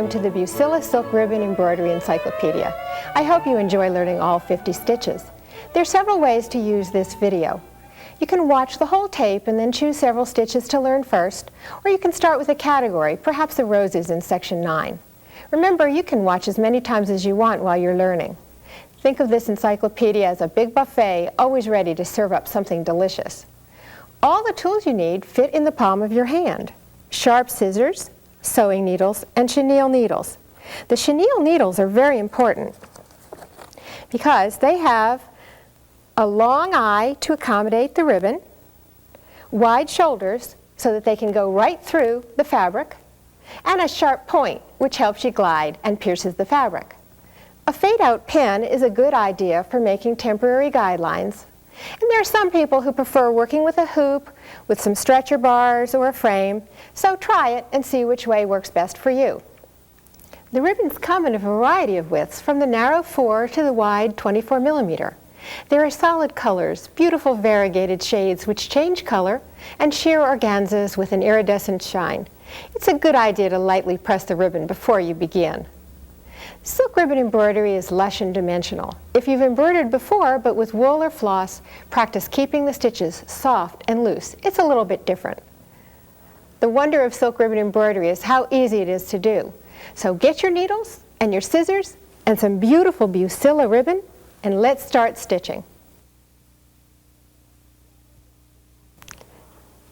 Welcome to the Bucilla Silk Ribbon Embroidery Encyclopedia. I hope you enjoy learning all 50 stitches. There are several ways to use this video. You can watch the whole tape and then choose several stitches to learn first, or you can start with a category, perhaps the roses in section 9. Remember, you can watch as many times as you want while you're learning. Think of this encyclopedia as a big buffet, always ready to serve up something delicious. All the tools you need fit in the palm of your hand. Sharp scissors, sewing needles, and chenille needles. The chenille needles are very important because they have a long eye to accommodate the ribbon, wide shoulders so that they can go right through the fabric, and a sharp point which helps you glide and pierces the fabric. A fade-out pin is a good idea for making temporary guidelines, and there are some people who prefer working with a hoop, with some stretcher bars or a frame, so try it and see which way works best for you. The ribbons come in a variety of widths, from the narrow 4 to the wide 24 millimeter. There are solid colors, beautiful variegated shades which change color, and sheer organzas with an iridescent shine. It's a good idea to lightly press the ribbon before you begin. Silk ribbon embroidery is lush and dimensional. If you've embroidered before, but with wool or floss, practice keeping the stitches soft and loose. It's a little bit different. The wonder of silk ribbon embroidery is how easy it is to do. So get your needles and your scissors and some beautiful Bucilla ribbon, and let's start stitching.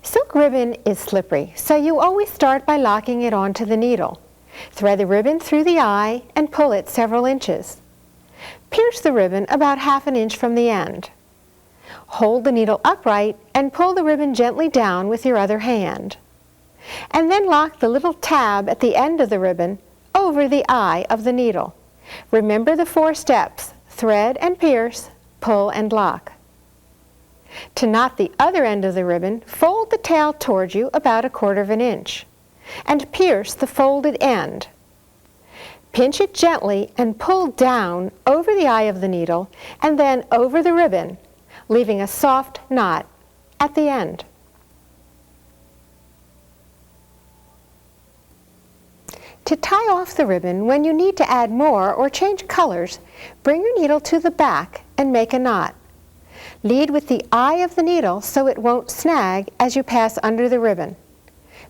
Silk ribbon is slippery, so you always start by locking it onto the needle. Thread the ribbon through the eye and pull it several inches. Pierce the ribbon about ½ an inch from the end. Hold the needle upright and pull the ribbon gently down with your other hand. And then lock the little tab at the end of the ribbon over the eye of the needle. Remember the 4 steps: thread and pierce, pull and lock. To knot the other end of the ribbon, fold the tail toward you about ¼ inch. And pierce the folded end. Pinch it gently and pull down over the eye of the needle and then over the ribbon, leaving a soft knot at the end. To tie off the ribbon, when you need to add more or change colors, bring your needle to the back and make a knot. Lead with the eye of the needle so it won't snag as you pass under the ribbon.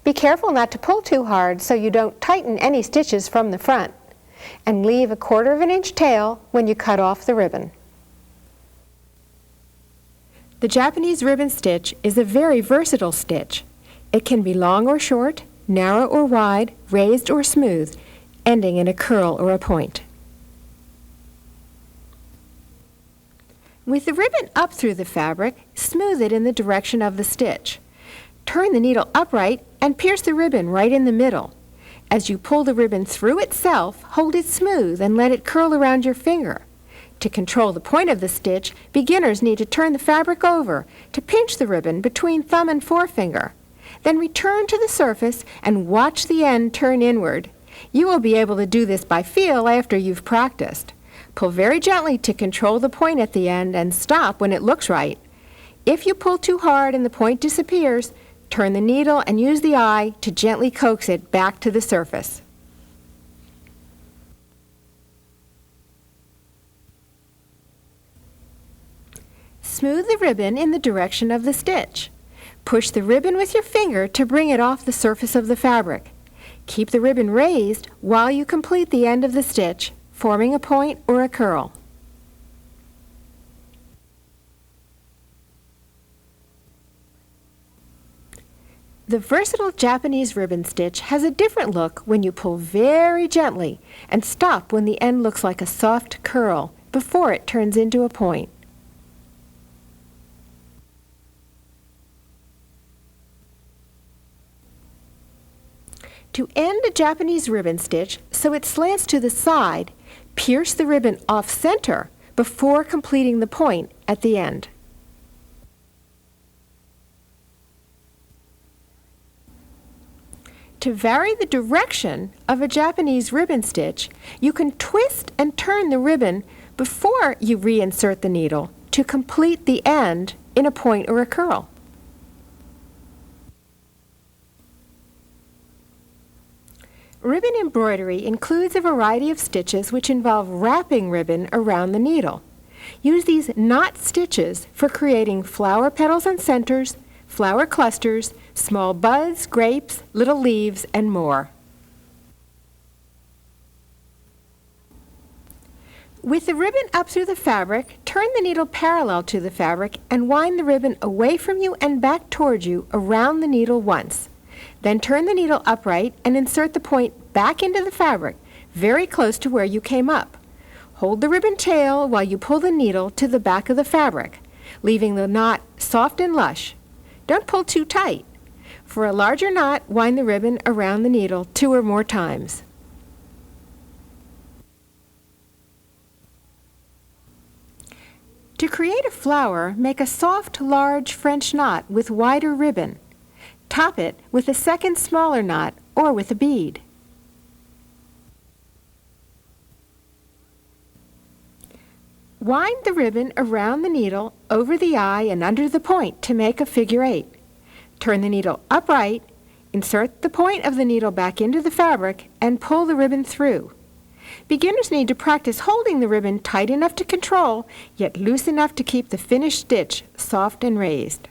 Be careful not to pull too hard so you don't tighten any stitches from the front, and leave a ¼ inch tail when you cut off the ribbon. The Japanese ribbon stitch is a very versatile stitch. It can be long or short, narrow or wide, raised or smooth, ending in a curl or a point. With the ribbon up through the fabric, smooth it in the direction of the stitch. Turn the needle upright and pierce the ribbon right in the middle. As you pull the ribbon through itself, hold it smooth and let it curl around your finger. To control the point of the stitch, beginners need to turn the fabric over to pinch the ribbon between thumb and forefinger. Then return to the surface and watch the end turn inward. You will be able to do this by feel after you've practiced. Pull very gently to control the point at the end and stop when it looks right. If you pull too hard and the point disappears, turn the needle and use the eye to gently coax it back to the surface. Smooth the ribbon in the direction of the stitch. Push the ribbon with your finger to bring it off the surface of the fabric. Keep the ribbon raised while you complete the end of the stitch, forming a point or a curl. The versatile Japanese ribbon stitch has a different look when you pull very gently and stop when the end looks like a soft curl before it turns into a point. To end a Japanese ribbon stitch so it slants to the side, pierce the ribbon off-center before completing the point at the end. To vary the direction of a Japanese ribbon stitch, you can twist and turn the ribbon before you reinsert the needle to complete the end in a point or a curl. Ribbon embroidery includes a variety of stitches which involve wrapping ribbon around the needle. Use these knot stitches for creating flower petals and centers, flower clusters, small buds, grapes, little leaves, and more. With the ribbon up through the fabric, turn the needle parallel to the fabric and wind the ribbon away from you and back toward you around the needle once. Then turn the needle upright and insert the point back into the fabric, very close to where you came up. Hold the ribbon tail while you pull the needle to the back of the fabric, leaving the knot soft and lush. Don't pull too tight. For a larger knot, wind the ribbon around the needle 2 or more times. To create a flower, make a soft, large French knot with wider ribbon. Top it with a second smaller knot or with a bead. Wind the ribbon around the needle, over the eye and under the point to make a figure 8. Turn the needle upright, insert the point of the needle back into the fabric, and pull the ribbon through. Beginners need to practice holding the ribbon tight enough to control, yet loose enough to keep the finished stitch soft and raised.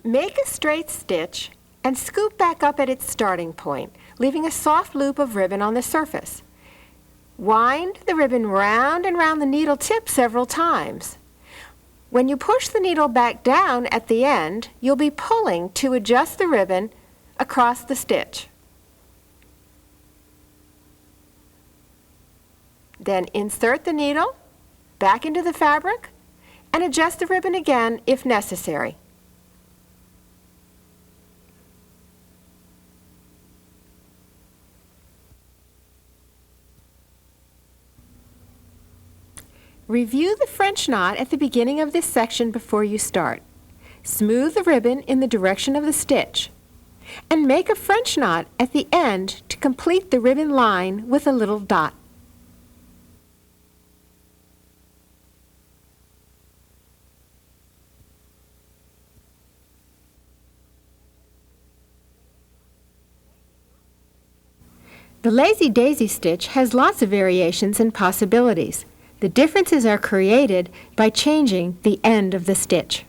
Make a straight stitch and scoop back up at its starting point, leaving a soft loop of ribbon on the surface. Wind the ribbon round and round the needle tip several times. When you push the needle back down at the end, you'll be pulling to adjust the ribbon across the stitch. Then insert the needle back into the fabric and adjust the ribbon again if necessary. Review the French knot at the beginning of this section before you start. Smooth the ribbon in the direction of the stitch. And make a French knot at the end to complete the ribbon line with a little dot. The Lazy Daisy stitch has lots of variations and possibilities. The differences are created by changing the end of the stitch.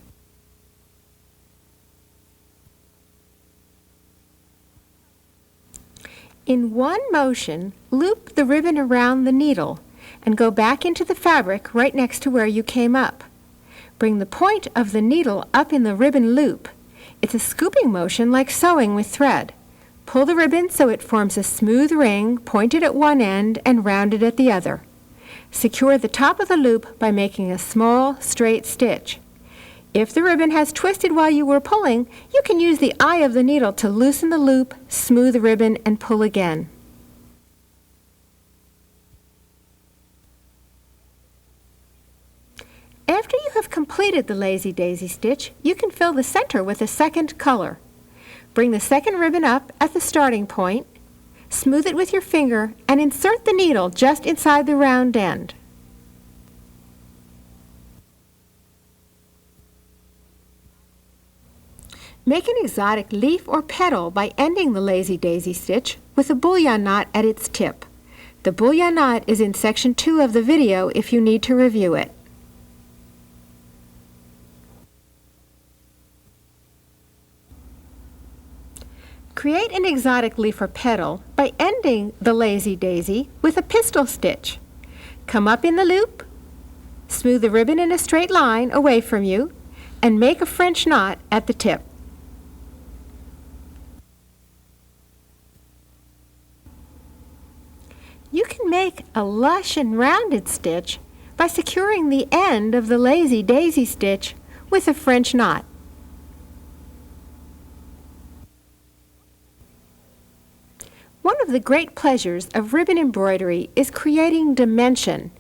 In one motion, loop the ribbon around the needle and go back into the fabric right next to where you came up. Bring the point of the needle up in the ribbon loop. It's a scooping motion like sewing with thread. Pull the ribbon so it forms a smooth ring, pointed at one end and rounded at the other. Secure the top of the loop by making a small, straight stitch. If the ribbon has twisted while you were pulling, you can use the eye of the needle to loosen the loop, smooth the ribbon, and pull again. After you have completed the Lazy Daisy stitch, you can fill the center with a second color. Bring the second ribbon up at the starting point, smooth it with your finger, and insert the needle just inside the round end. Make an exotic leaf or petal by ending the Lazy Daisy stitch with a bullion knot at its tip. The bullion knot is in section 2 of the video if you need to review it. Create an exotic leaf or petal by ending the Lazy Daisy with a Pistil stitch. Come up in the loop, smooth the ribbon in a straight line away from you, and make a French knot at the tip. You can make a lush and rounded stitch by securing the end of the Lazy Daisy stitch with a French knot. One of the great pleasures of ribbon embroidery is creating dimension.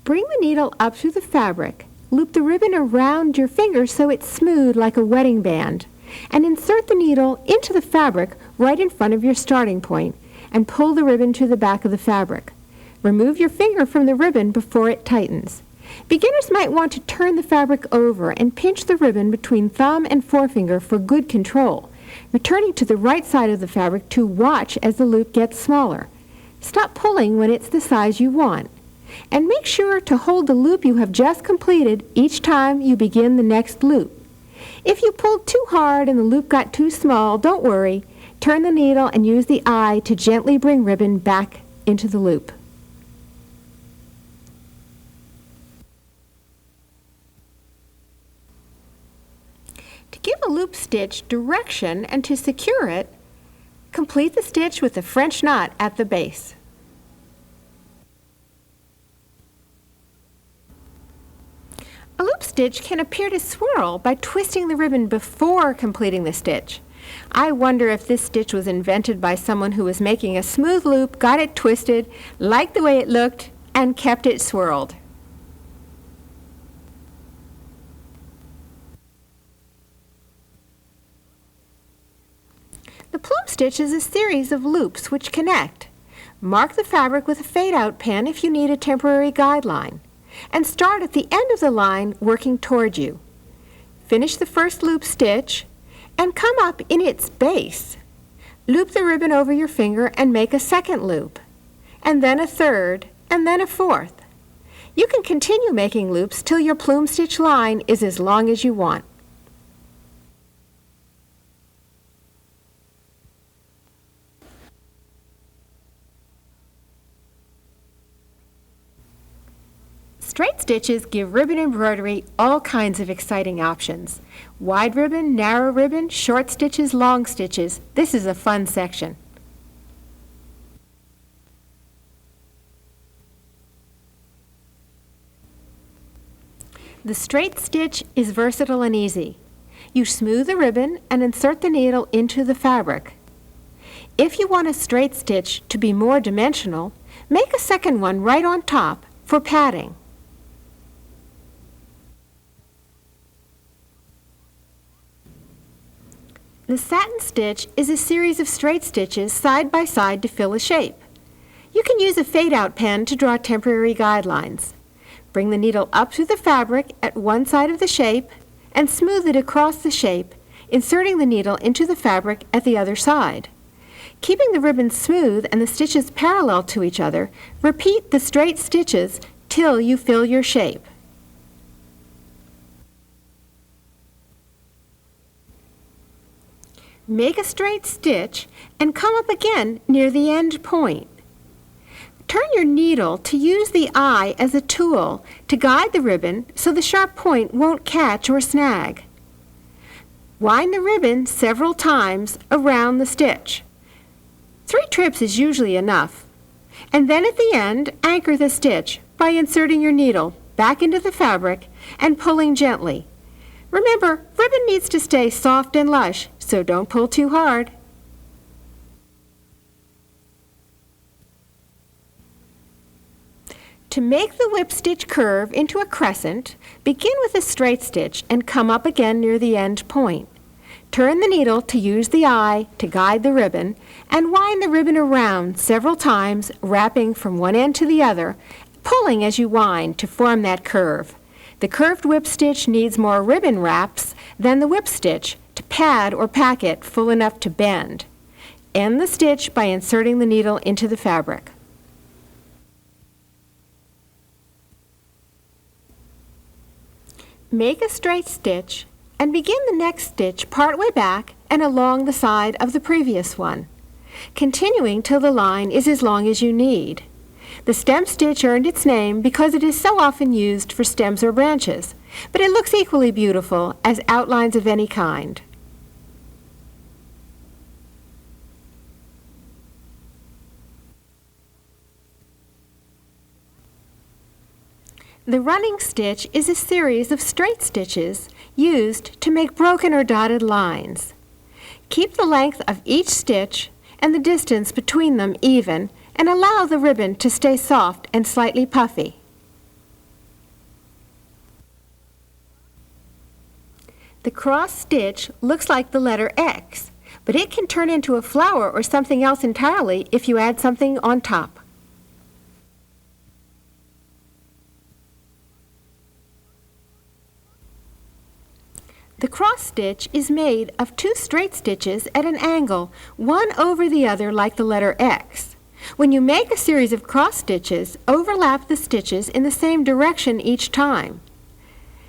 Bring the needle up through the fabric, loop the ribbon around your finger so it's smooth like a wedding band, and insert the needle into the fabric right in front of your starting point, and pull the ribbon to the back of the fabric. Remove your finger from the ribbon before it tightens. Beginners might want to turn the fabric over and pinch the ribbon between thumb and forefinger for good control, returning to the right side of the fabric to watch as the loop gets smaller. Stop pulling when it's the size you want, and make sure to hold the loop you have just completed each time you begin the next loop. If you pulled too hard and the loop got too small, don't worry. Turn the needle and use the eye to gently bring ribbon back into the loop. To give a loop stitch direction and to secure it, complete the stitch with a French knot at the base. A loop stitch can appear to swirl by twisting the ribbon before completing the stitch. I wonder if this stitch was invented by someone who was making a smooth loop, got it twisted, liked the way it looked, and kept it swirled. The plume stitch is a series of loops which connect. Mark the fabric with a fade-out pen if you need a temporary guideline, and start at the end of the line working toward you. Finish the first loop stitch and come up in its base. Loop the ribbon over your finger and make a second loop, and then a third, and then a fourth. You can continue making loops till your plume stitch line is as long as you want. Straight stitches give ribbon embroidery all kinds of exciting options. Wide ribbon, narrow ribbon, short stitches, long stitches. This is a fun section. The straight stitch is versatile and easy. You smooth the ribbon and insert the needle into the fabric. If you want a straight stitch to be more dimensional, make a second one right on top for padding. The satin stitch is a series of straight stitches side by side to fill a shape. You can use a fade-out pen to draw temporary guidelines. Bring the needle up through the fabric at one side of the shape and smooth it across the shape, inserting the needle into the fabric at the other side. Keeping the ribbon smooth and the stitches parallel to each other, repeat the straight stitches till you fill your shape. Make a straight stitch and come up again near the end point. Turn your needle to use the eye as a tool to guide the ribbon so the sharp point won't catch or snag. Wind the ribbon several times around the stitch. 3 trips is usually enough. And then at the end, anchor the stitch by inserting your needle back into the fabric and pulling gently. Remember, ribbon needs to stay soft and lush, so don't pull too hard. To make the whip stitch curve into a crescent, begin with a straight stitch and come up again near the end point. Turn the needle to use the eye to guide the ribbon and wind the ribbon around several times, wrapping from one end to the other, pulling as you wind to form that curve. The curved whip stitch needs more ribbon wraps than the whip stitch to pad or pack it full enough to bend. End the stitch by inserting the needle into the fabric. Make a straight stitch and begin the next stitch partway back and along the side of the previous one, continuing till the line is as long as you need. The stem stitch earned its name because it is so often used for stems or branches, but it looks equally beautiful as outlines of any kind. The running stitch is a series of straight stitches used to make broken or dotted lines. Keep the length of each stitch and the distance between them even, and allow the ribbon to stay soft and slightly puffy. The cross stitch looks like the letter X, but it can turn into a flower or something else entirely if you add something on top. stitch is made of 2 straight stitches at an angle, one over the other like the letter X. When you make a series of cross stitches, overlap the stitches in the same direction each time.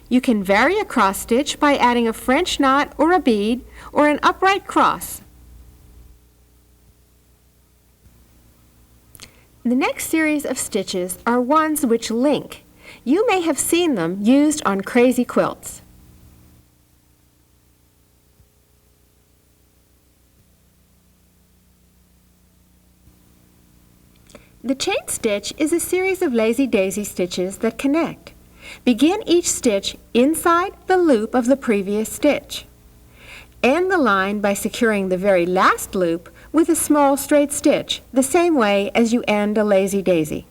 You can vary a cross stitch by adding a French knot or a bead or an upright cross. The next series of stitches are ones which link. You may have seen them used on crazy quilts. The chain stitch is a series of lazy daisy stitches that connect. Begin each stitch inside the loop of the previous stitch. End the line by securing the very last loop with a small straight stitch, the same way as you end a lazy daisy.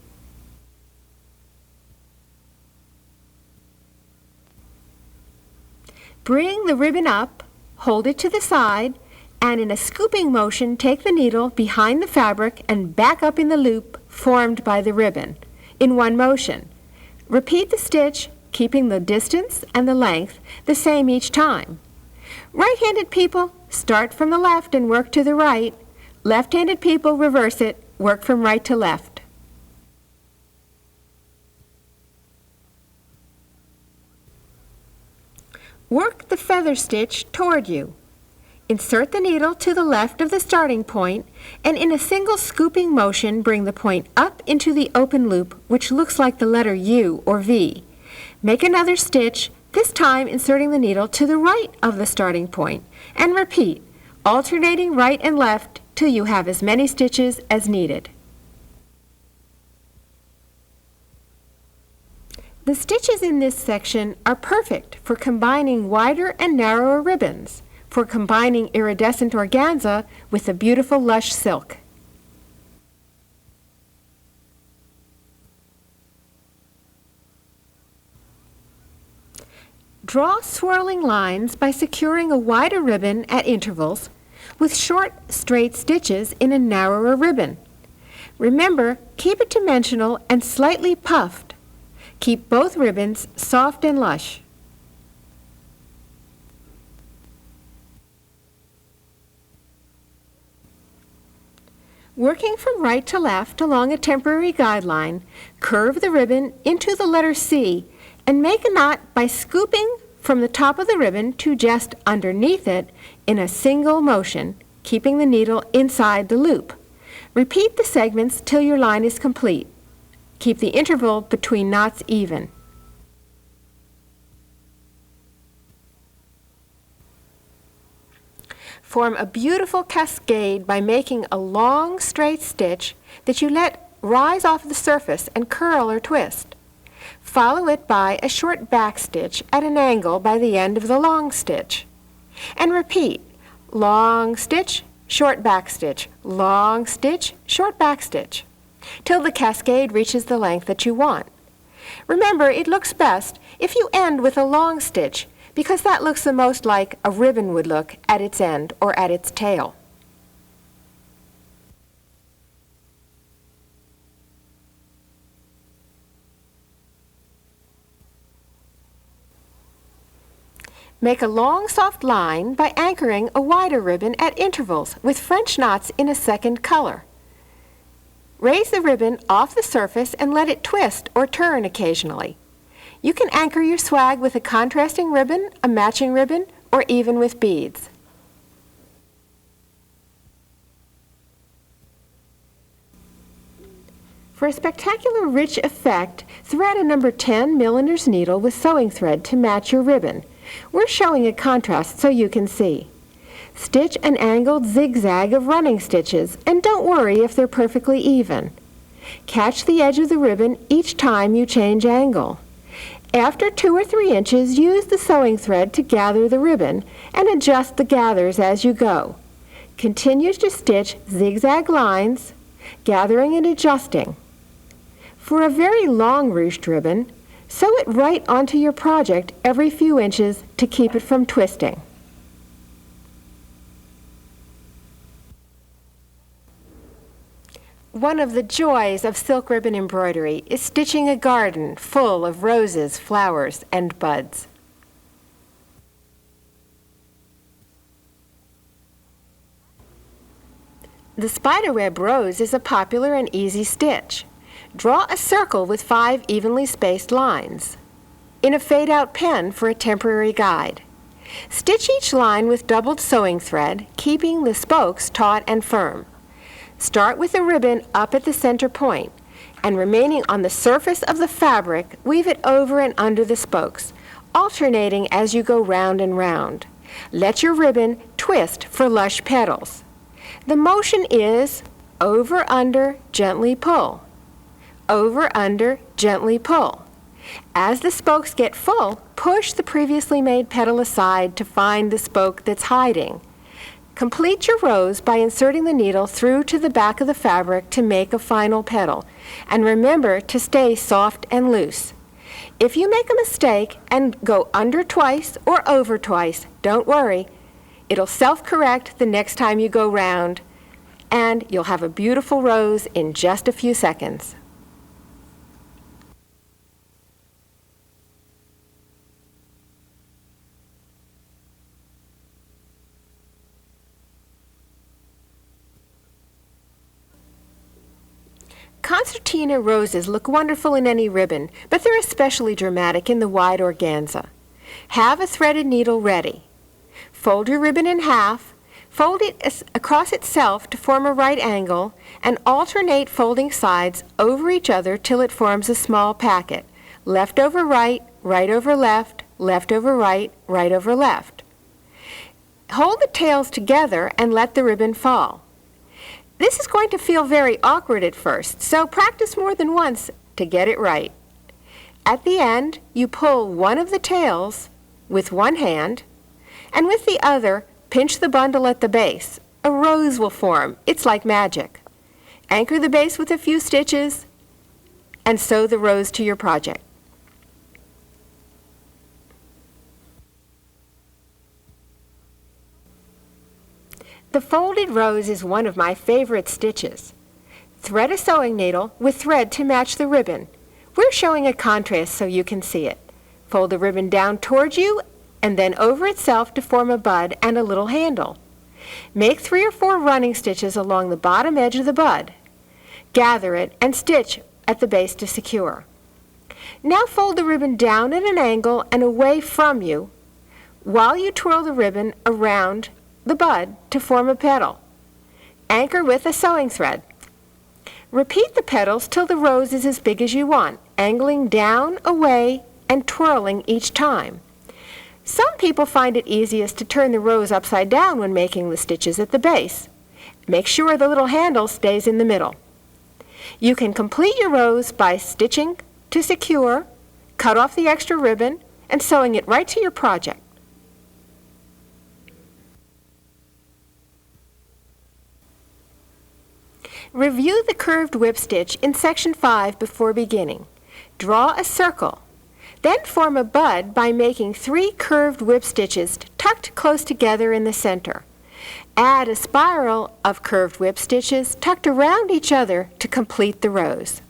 Bring the ribbon up, hold it to the side, and in a scooping motion take the needle behind the fabric and back up in the loop formed by the ribbon, in one motion. Repeat the stitch, keeping the distance and the length the same each time. Right-handed people, start from the left and work to the right. Left-handed people, reverse it, work from right to left. Work the feather stitch toward you. Insert the needle to the left of the starting point and in a single scooping motion bring the point up into the open loop which looks like the letter U or V. Make another stitch, this time inserting the needle to the right of the starting point, and repeat, alternating right and left till you have as many stitches as needed. The stitches in this section are perfect for combining wider and narrower ribbons, for combining iridescent organza with the beautiful lush silk. Draw swirling lines by securing a wider ribbon at intervals with short, straight stitches in a narrower ribbon. Remember, keep it dimensional and slightly puffed. Keep both ribbons soft and lush. Working from right to left along a temporary guideline, curve the ribbon into the letter C and make a knot by scooping from the top of the ribbon to just underneath it in a single motion, keeping the needle inside the loop. Repeat the segments till your line is complete. Keep the interval between knots even. Form a beautiful cascade by making a long straight stitch that you let rise off the surface and curl or twist. Follow it by a short back stitch at an angle by the end of the long stitch. And repeat, long stitch, short back stitch, long stitch, short back stitch, till the cascade reaches the length that you want. Remember, it looks best if you end with a long stitch because that looks the most like a ribbon would look at its end or at its tail. Make a long soft line by anchoring a wider ribbon at intervals with French knots in a second color. Raise the ribbon off the surface and let it twist or turn occasionally. You can anchor your swag with a contrasting ribbon, a matching ribbon, or even with beads. For a spectacular rich effect, thread a number 10 milliner's needle with sewing thread to match your ribbon. We're showing a contrast so you can see. Stitch an angled zigzag of running stitches and don't worry if they're perfectly even. Catch the edge of the ribbon each time you change angle. After 2 or 3 inches, use the sewing thread to gather the ribbon and adjust the gathers as you go. Continue to stitch zigzag lines, gathering and adjusting. For a very long ruched ribbon, sew it right onto your project every few inches to keep it from twisting. One of the joys of silk ribbon embroidery is stitching a garden full of roses, flowers, and buds. The spiderweb rose is a popular and easy stitch. Draw a circle with 5 evenly spaced lines in a fade-out pen for a temporary guide. Stitch each line with doubled sewing thread, keeping the spokes taut and firm. Start with the ribbon up at the center point, and remaining on the surface of the fabric, weave it over and under the spokes, alternating as you go round and round. Let your ribbon twist for lush petals. The motion is over, under, gently pull. Over, under, gently pull. As the spokes get full, push the previously made petal aside to find the spoke that's hiding. Complete your rows by inserting the needle through to the back of the fabric to make a final petal, and remember to stay soft and loose. If you make a mistake and go under twice or over twice, don't worry. It'll self-correct the next time you go round, and you'll have a beautiful rose in just a few seconds. Concertina roses look wonderful in any ribbon, but they're especially dramatic in the wide organza. Have a threaded needle ready. Fold your ribbon in half, fold it across itself to form a right angle, and alternate folding sides over each other till it forms a small packet. Left over right, right over left, left over right, right over left. Hold the tails together and let the ribbon fall. This is going to feel very awkward at first, so practice more than once to get it right. At the end, you pull one of the tails with one hand, and with the other, pinch the bundle at the base. A rose will form. It's like magic. Anchor the base with a few stitches, and sew the rose to your project. The folded rose is one of my favorite stitches. Thread a sewing needle with thread to match the ribbon. We're showing a contrast so you can see it. Fold the ribbon down towards you and then over itself to form a bud and a little handle. Make 3 or 4 running stitches along the bottom edge of the bud. Gather it and stitch at the base to secure. Now fold the ribbon down at an angle and away from you while you twirl the ribbon around the bud to form a petal. Anchor with a sewing thread. Repeat the petals till the rose is as big as you want, angling down, away, and twirling each time. Some people find it easiest to turn the rose upside down when making the stitches at the base. Make sure the little handle stays in the middle. You can complete your rose by stitching to secure, cut off the extra ribbon, and sewing it right to your project. Review the curved whip stitch in section 5 before beginning. Draw a circle. Then form a bud by making 3 curved whip stitches tucked close together in the center. Add a spiral of curved whip stitches tucked around each other to complete the rose.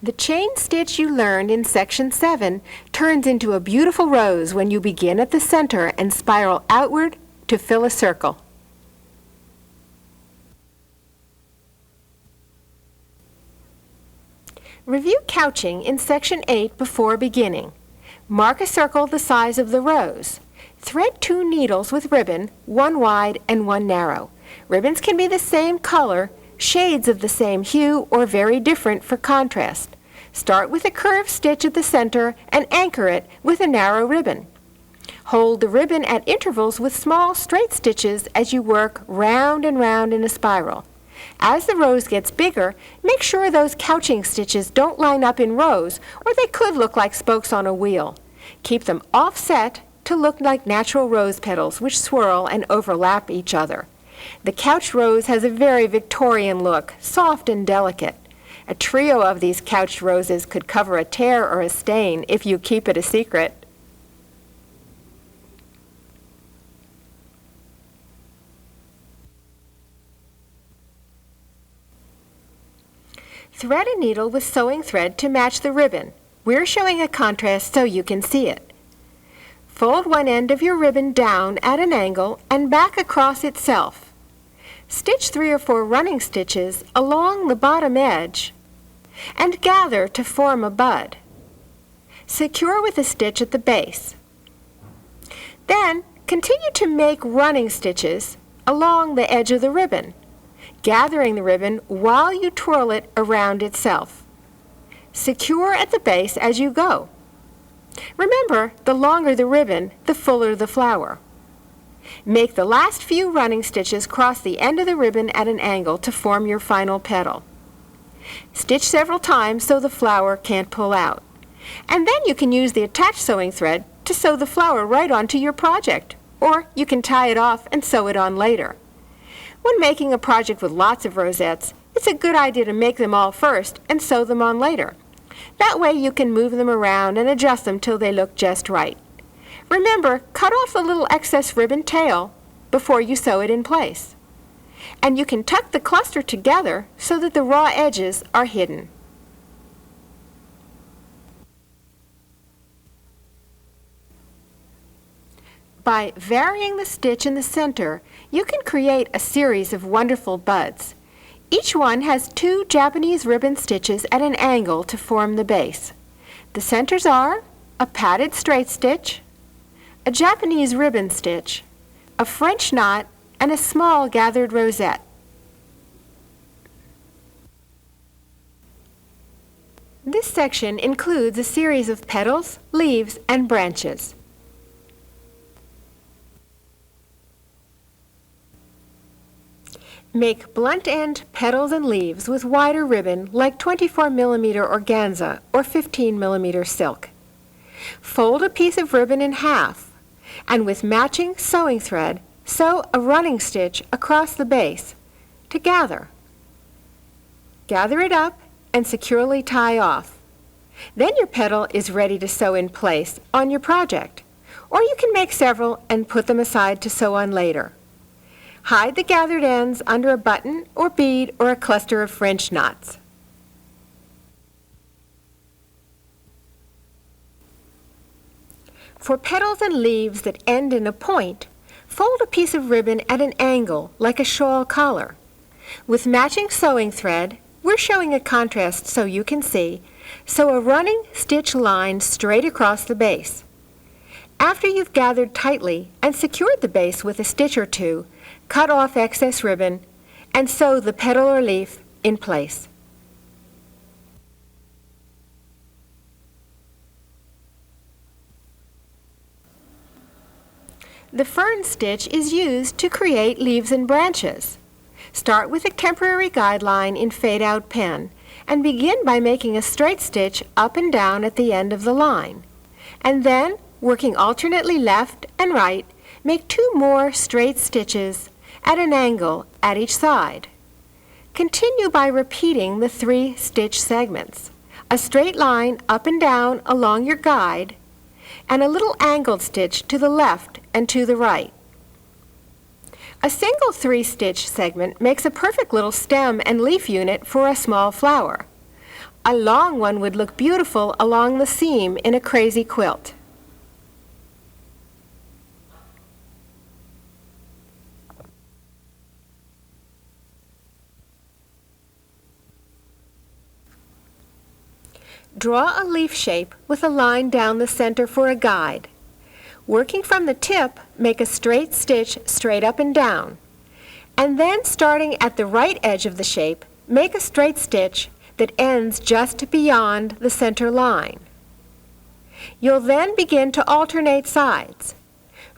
The chain stitch you learned in section 7 turns into a beautiful rose when you begin at the center and spiral outward to fill a circle. Review couching in section 8 before beginning. Mark a circle the size of the rose. Thread 2 needles with ribbon, one wide and one narrow. Ribbons can be the same color, shades of the same hue, or very different for contrast. Start with a curved stitch at the center and anchor it with a narrow ribbon. Hold the ribbon at intervals with small straight stitches as you work round and round in a spiral. As the rose gets bigger, make sure those couching stitches don't line up in rows, or they could look like spokes on a wheel. Keep them offset to look like natural rose petals which swirl and overlap each other. The couched rose has a very Victorian look, soft and delicate. A trio of these couched roses could cover a tear or a stain if you keep it a secret. Thread a needle with sewing thread to match the ribbon. We're showing a contrast so you can see it. Fold one end of your ribbon down at an angle and back across itself. Stitch 3 or 4 running stitches along the bottom edge and gather to form a bud. Secure with a stitch at the base. Then continue to make running stitches along the edge of the ribbon, gathering the ribbon while you twirl it around itself. Secure at the base as you go. Remember, the longer the ribbon, the fuller the flower. Make the last few running stitches cross the end of the ribbon at an angle to form your final petal. Stitch several times so the flower can't pull out. And then you can use the attached sewing thread to sew the flower right onto your project, or you can tie it off and sew it on later. When making a project with lots of rosettes, it's a good idea to make them all first and sew them on later. That way you can move them around and adjust them till they look just right. Remember, cut off the little excess ribbon tail before you sew it in place. And you can tuck the cluster together so that the raw edges are hidden. By varying the stitch in the center, you can create a series of wonderful buds. Each one has 2 Japanese ribbon stitches at an angle to form the base. The centers are a padded straight stitch, a Japanese ribbon stitch, a French knot, and a small gathered rosette. This section includes a series of petals, leaves, and branches. Make blunt end petals and leaves with wider ribbon like 24mm organza or 15mm silk. Fold a piece of ribbon in half and with matching sewing thread sew a running stitch across the base to gather. Gather it up and securely tie off. Then your petal is ready to sew in place on your project, or you can make several and put them aside to sew on later. Hide the gathered ends under a button or bead or a cluster of French knots. For petals and leaves that end in a point, fold a piece of ribbon at an angle like a shawl collar. With matching sewing thread, we're showing a contrast so you can see, sew a running stitch line straight across the base. After you've gathered tightly and secured the base with a stitch or 2, cut off excess ribbon and sew the petal or leaf in place. The Fern stitch is used to create leaves and branches. Start with a temporary guideline in fade-out pen and begin by making a straight stitch up and down at the end of the line. And then, working alternately left and right, make 2 more straight stitches at an angle at each side. Continue by repeating the 3 stitch segments, a straight line up and down along your guide, and a little angled stitch to the left and to the right. A single 3-stitch segment makes a perfect little stem and leaf unit for a small flower. A long one would look beautiful along the seam in a crazy quilt. Draw a leaf shape with a line down the center for a guide. Working from the tip, make a straight stitch straight up and down. And then, starting at the right edge of the shape, make a straight stitch that ends just beyond the center line. You'll then begin to alternate sides.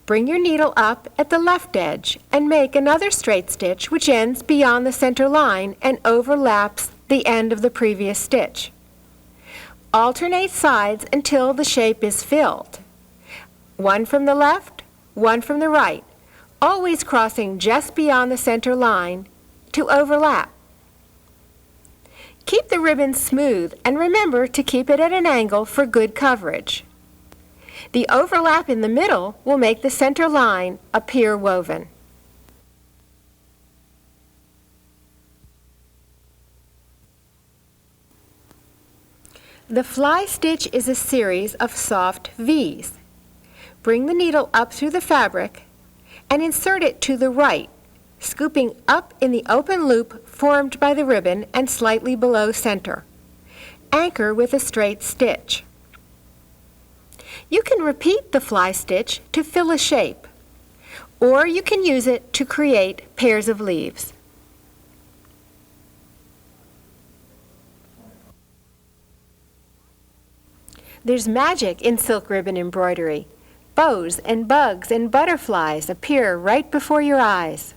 Bring your needle up at the left edge and make another straight stitch which ends beyond the center line and overlaps the end of the previous stitch. Alternate sides until the shape is filled. One from the left, one from the right, always crossing just beyond the center line to overlap. Keep the ribbon smooth and remember to keep it at an angle for good coverage. The overlap in the middle will make the center line appear woven. The fly stitch is a series of soft V's. Bring the needle up through the fabric and insert it to the right, scooping up in the open loop formed by the ribbon and slightly below center. Anchor with a straight stitch. You can repeat the fly stitch to fill a shape, or you can use it to create pairs of leaves. There's magic in silk ribbon embroidery. Bows and bugs and butterflies appear right before your eyes.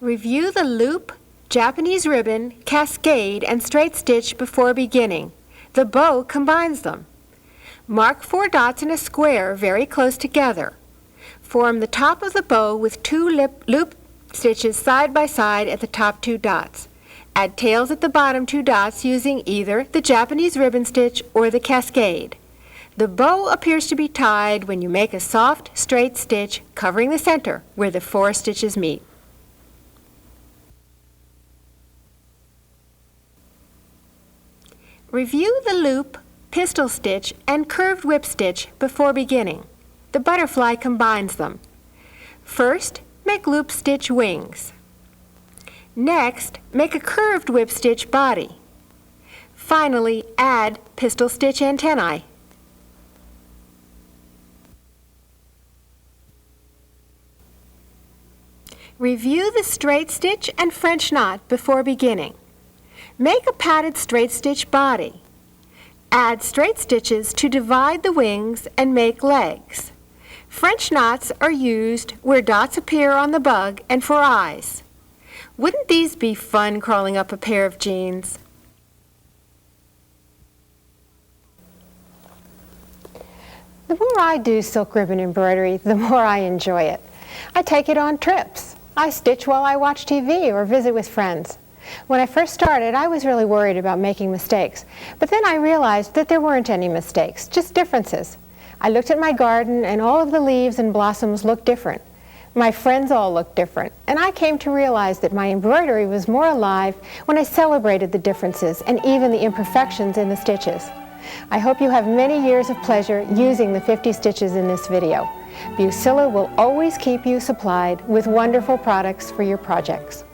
Review the loop, Japanese ribbon, cascade, and straight stitch before beginning. The bow combines them. Mark 4 dots in a square very close together. Form the top of the bow with 2 loop stitches side by side at the top 2 dots. Add tails at the bottom 2 dots using either the Japanese ribbon stitch or the cascade. The bow appears to be tied when you make a soft, straight stitch covering the center where the 4 stitches meet. Review the loop, pistil stitch, and curved whip stitch before beginning. The butterfly combines them. First, make loop stitch wings. Next, make a curved whip stitch body. Finally, add pistil stitch antennae. Review the straight stitch and French knot before beginning. Make a padded straight stitch body. Add straight stitches to divide the wings and make legs. French knots are used where dots appear on the bug and for eyes. Wouldn't these be fun crawling up a pair of jeans? The more I do silk ribbon embroidery, the more I enjoy it. I take it on trips. I stitch while I watch TV or visit with friends. When I first started, I was really worried about making mistakes, but then I realized that there weren't any mistakes, just differences. I looked at my garden and all of the leaves and blossoms looked different. My friends all looked different, and I came to realize that my embroidery was more alive when I celebrated the differences and even the imperfections in the stitches. I hope you have many years of pleasure using the 50 stitches in this video. Bucilla will always keep you supplied with wonderful products for your projects.